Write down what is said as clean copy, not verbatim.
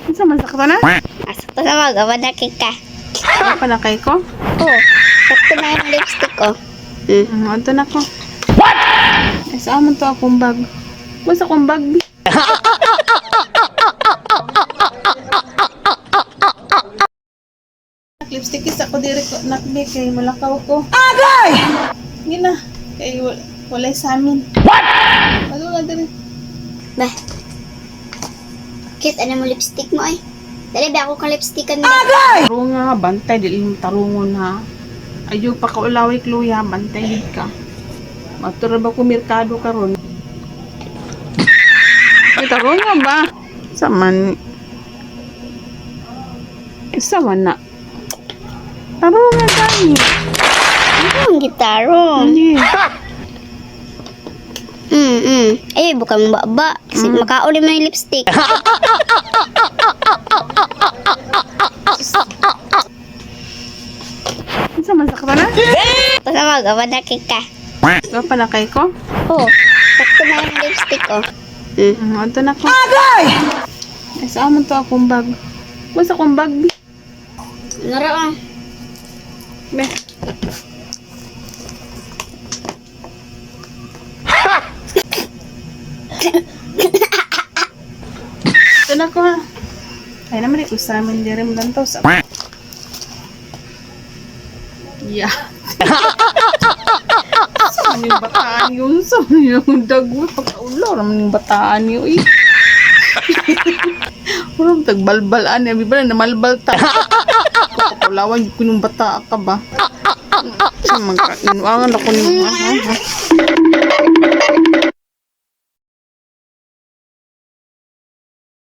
Sa masakto na? Sakto na magawa na ka. Ano pa na kay ko? Oh, sakto na yung lipstick ko. Ito na ko. What? Ay, saan mo to akong bag? Basta akong bag. Lipstick is ako diri ko nakbi kay malakaw ko. Agay! Gina, kay walay sa amin. What? Ano na diri? Bah. Cute, ano mo lipstick mo ay? Dali ba ako kang lipstickan mo? Tarong nga, bantay dili mo tarungon ha. Ayo pa ka ulaway kluya, bantay gid ka. Matura ba ko merkado karon? Ay tarong nga ba? Saman. Isa man na. Tarong nga gani. Ang gitaro. Hindi. Ay, bukan mo baba. Kasi makauli mo yung lipstick. Isa man sakto na? Sakto na magawa na ka. Ito pa na kay ko? Oh, sakto na yung lipstick ko. Ito na ko. Agay! Ay, saan mo to akong bag? Basta akong bag. Naraang. Be. Ito na ko ha. Ay naman ito sa amin diri mo lang to sa... Yeah. Saan yung bataan yun? Saan yung dagwa? Pagkaulaw naman yung bataan yun eh. Walang tagbalbalaan eh. Biba na namalbal ta. Pagkaulawan yung bata ka ba? Inuangan ako niyo.